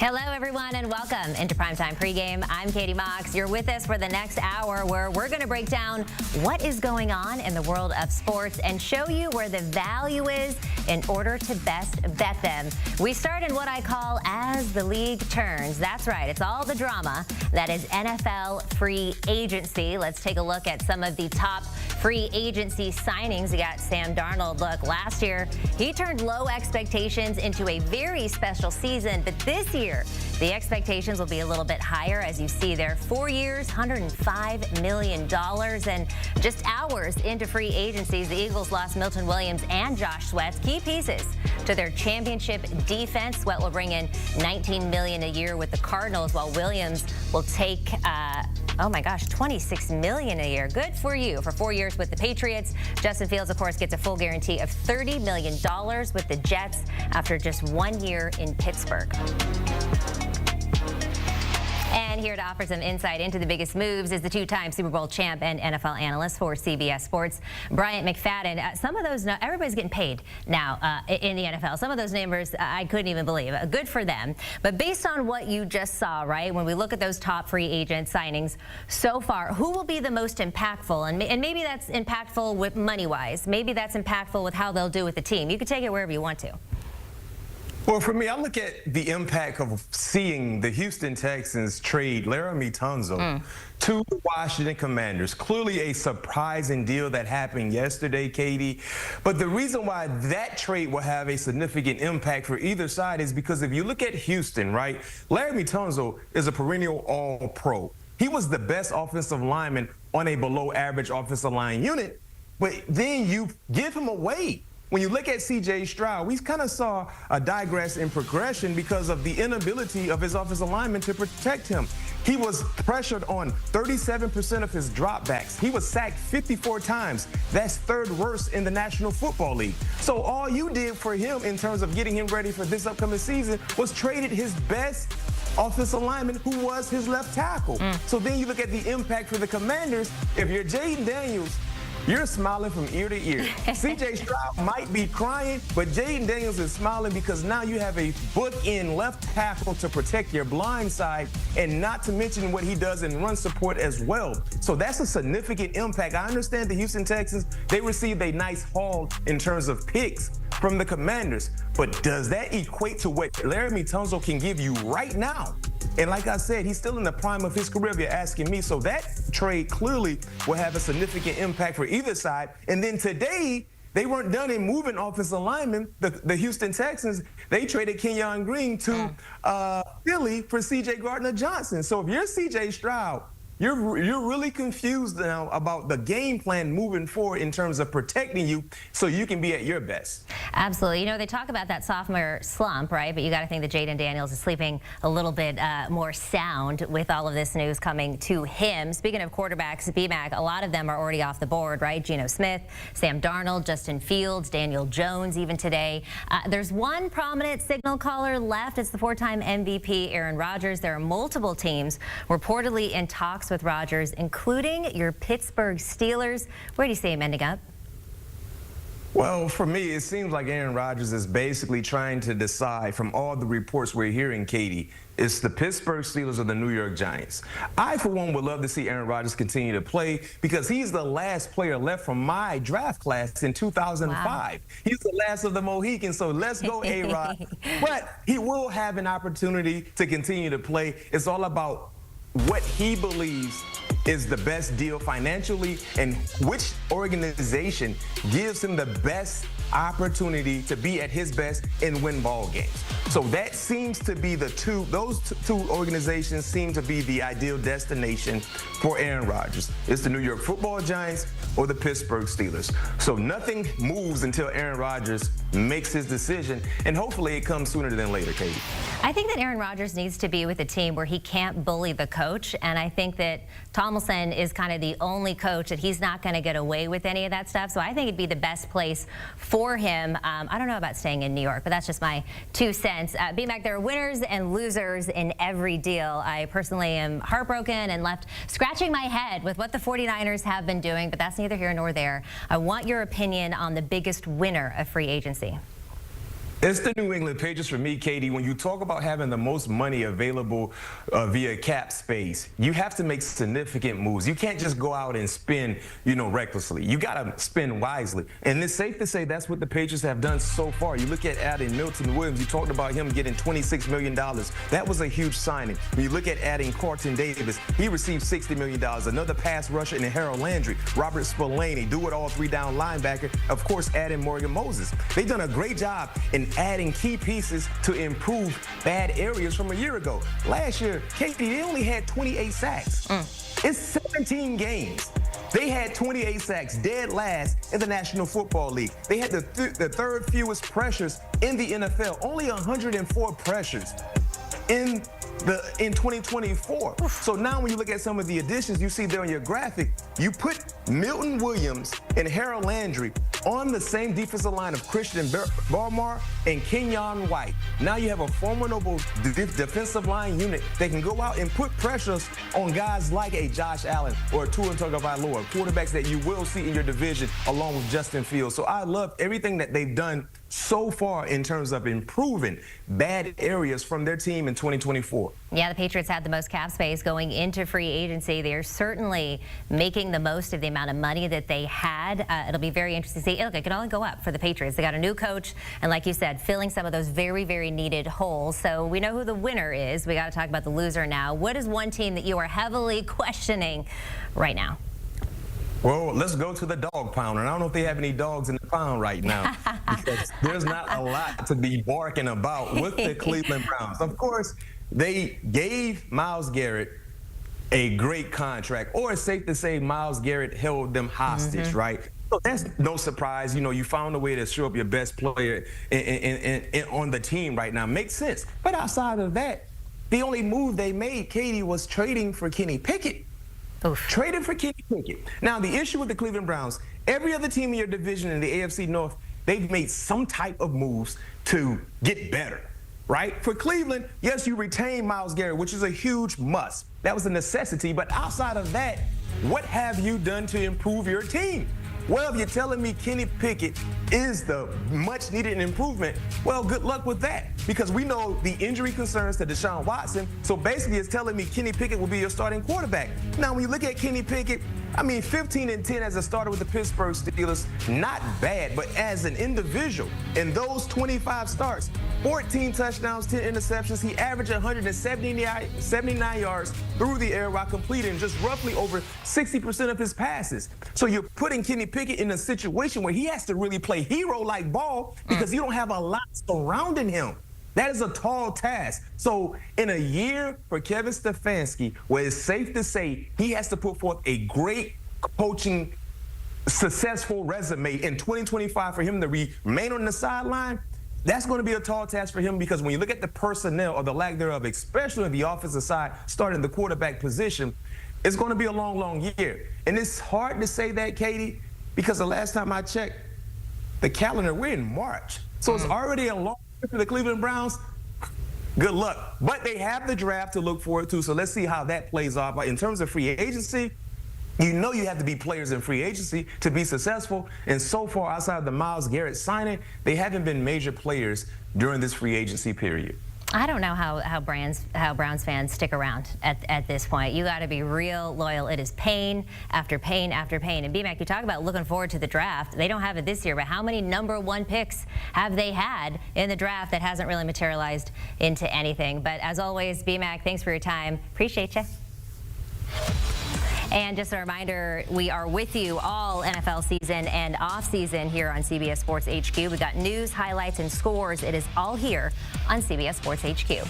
Hello, everyone, and welcome into Primetime Pregame. I'm Katie Mox. You're with us for the next hour where we're going to break down what is going on in the world of sports and show you where the value is in order to best bet them. We start in what I call as the league turns. That's right. It's all the drama that is NFL free agency. Let's take a look at some of the top free agency signings. You got Sam Darnold. Look, last year, he turned low expectations into a very special season, but this year, the expectations will be a little bit higher, as you see there. 4 years, $105 million. And just hours into free agencies, the Eagles lost Milton Williams and Josh Sweat, key pieces to their championship defense. Sweat will bring in $19 million a year with the Cardinals, while Williams will take, oh my gosh, $26 million a year. Good for you. For 4 years with the Patriots. Justin Fields, of course, gets a full guarantee of $30 million with the Jets after just 1 year in Pittsburgh. And here to offer some insight into the biggest moves is the two-time Super Bowl champ and NFL analyst for CBS Sports, Bryant McFadden. Some of those, everybody's getting paid now in the NFL. Some of those numbers I couldn't even believe. Good for them. But based on what you just saw, right, when we look at those top free agent signings so far, who will be the most impactful? And maybe that's impactful with money-wise. Maybe that's impactful with how they'll do with the team. You can take it wherever you want to. Well, for me, I look at the impact of seeing the Houston Texans trade Laremy Tunsil to the Washington Commanders. Clearly a surprising deal that happened yesterday, Katie. But the reason why that trade will have a significant impact for either side is because if you look at Houston, right, Laremy Tunsil is a perennial All-Pro. He was the best offensive lineman on a below-average offensive line unit, but then you give him away. When you look at C.J. Stroud, we kind of saw a digress in progression because of the inability of his offensive lineman to protect him. He was pressured on 37% of his dropbacks. He was sacked 54 times. That's third worst in the National Football League. So all you did for him in terms of getting him ready for this upcoming season was traded his best offensive lineman, who was his left tackle. So then you look at the impact for the Commanders. If you're Jaden Daniels, you're smiling from ear to ear. C.J. Stroud might be crying, but Jaden Daniels is smiling because now you have a bookend left tackle to protect your blind side, and not to mention what he does in run support as well. So that's a significant impact. I understand the Houston Texans, they received a nice haul in terms of picks from the Commanders, but does that equate to what Laremy Tunsil can give you right now? And like I said, he's still in the prime of his career, if you're asking me. So that trade clearly will have a significant impact for either side. And then today, they weren't done in moving offensive linemen. The Houston Texans, they traded Kenyon Green to Philly for C.J. Gardner-Johnson. So if you're C.J. Stroud, you're really confused now about the game plan moving forward in terms of protecting you so you can be at your best. Absolutely. You know, they talk about that sophomore slump, right? But you got to think that Jaden Daniels is sleeping a little bit more sound with all of this news coming to him. Speaking of quarterbacks, BMAC, a lot of them are already off the board, right? Geno Smith, Sam Darnold, Justin Fields, Daniel Jones even today. There's one prominent signal caller left. It's the four-time MVP, Aaron Rodgers. There are multiple teams reportedly in talks with Rodgers, including your Pittsburgh Steelers. Where do you see him ending up? Well, for me, it seems like Aaron Rodgers is basically trying to decide from all the reports we're hearing, Katie, it's the Pittsburgh Steelers or the New York Giants. I, for one, would love to see Aaron Rodgers continue to play because he's the last player left from my draft class in 2005. Wow. He's the last of the Mohicans, so let's go, A-Rod. But he will have an opportunity to continue to play. It's all about what he believes is the best deal financially and which organization gives him the best opportunity to be at his best and win ball games. So that seems to be those two organizations seem to be the ideal destination for Aaron Rodgers. It's the New York Football Giants or the Pittsburgh Steelers. So nothing moves until Aaron Rodgers makes his decision, and hopefully it comes sooner than later, Katie. I think that Aaron Rodgers needs to be with a team where he can't bully the coach, and I think that Tomlinson is kind of the only coach that he's not going to get away with any of that stuff. So I think it'd be the best place for him. I don't know about staying in New York, but that's just my 2 cents. BMAC, there are winners and losers in every deal. I personally am heartbroken and left scratching my head with what the 49ers have been doing, but that's neither here nor there. I want your opinion on the biggest winner of free agency. It's the New England Patriots for me, Katie. When you talk about having the most money available via cap space, you have to make significant moves. You can't just go out and spend, recklessly. You got to spend wisely. And it's safe to say that's what the Patriots have done so far. You look at adding Milton Williams. You talked about him getting $26 million. That was a huge signing. When you look at adding Carlton Davis, he received $60 million. Another pass rusher in Harold Landry, Robert Spillane, do-it-all three-down linebacker. Of course, adding Morgan Moses. They've done a great job in adding key pieces to improve bad areas from a year ago. Last year, Katie, they only had 28 sacks. It's 17 games. They had 28 sacks, dead last in the National Football League. They had the third fewest pressures in the NFL, only 104 pressures in 2024. So now when you look at some of the additions you see there on your graphic, you put Milton Williams and Harold Landry on the same defensive line of Christian Barmore and Kenyon White. Now you have a formidable defensive line unit that can go out and put pressures on guys like a Josh Allen or a Tua Tagovailoa, quarterbacks that you will see in your division along with Justin Fields. So I love everything that they've done so far in terms of improving bad areas from their team in 2024. Yeah, the Patriots had the most cap space going into free agency. They're certainly making the most of the amount of money that they had. It'll be very interesting to see. Look, it can only go up for the Patriots. They got a new coach, and like you said, filling some of those very, very needed holes. So we know who the winner is. We got to talk about the loser now. What is one team that you are heavily questioning right now? Well, let's go to the dog pound. And I don't know if they have any dogs in the pound right now because there's not a lot to be barking about with the Cleveland Browns. Of course, they gave Myles Garrett a great contract, or it's safe to say Myles Garrett held them hostage, right? So that's no surprise. You found a way to show up your best player on the team right now. Makes sense. But outside of that, the only move they made, Katie, was trading for Kenny Pickett. Traded for Kenny Pickett. Now, the issue with the Cleveland Browns, every other team in your division in the AFC North, they've made some type of moves to get better, right? For Cleveland, yes, you retain Myles Garrett, which is a huge must. That was a necessity. But outside of that, what have you done to improve your team? Well, if you're telling me Kenny Pickett is the much-needed improvement, well, good luck with that, because we know the injury concerns to Deshaun Watson. So basically, it's telling me Kenny Pickett will be your starting quarterback. Now, when you look at Kenny Pickett, 15-10 as a starter with the Pittsburgh Steelers, not bad, but as an individual, in those 25 starts, 14 touchdowns, 10 interceptions, he averaged 179 yards through the air while completing just roughly over 60% of his passes. So you're putting Kenny Pickett in a situation where he has to really play hero-like ball because you don't have a lot surrounding him. That is a tall task. So in a year for Kevin Stefanski, where it's safe to say he has to put forth a great coaching, successful resume in 2025 for him to remain on the sideline, that's going to be a tall task for him, because when you look at the personnel or the lack thereof, especially on the offensive side, starting the quarterback position, it's going to be a long, long year. And it's hard to say that, Katie, because the last time I checked the calendar, we're in March. So it's already a long for the Cleveland Browns. Good luck. But they have the draft to look forward to, so let's see how that plays off. In terms of free agency, you have to be players in free agency to be successful. And so far, outside of the Myles Garrett signing, they haven't been major players during this free agency period. I don't know how Browns fans stick around at this point. You got to be real loyal. It is pain after pain after pain. And BMAC, you talk about looking forward to the draft. They don't have it this year, but how many #1 picks have they had in the draft that hasn't really materialized into anything? But as always, BMAC, thanks for your time. Appreciate you. And just a reminder, we are with you all NFL season and off season here on CBS Sports HQ. We got news, highlights, and scores. It is all here on CBS Sports HQ.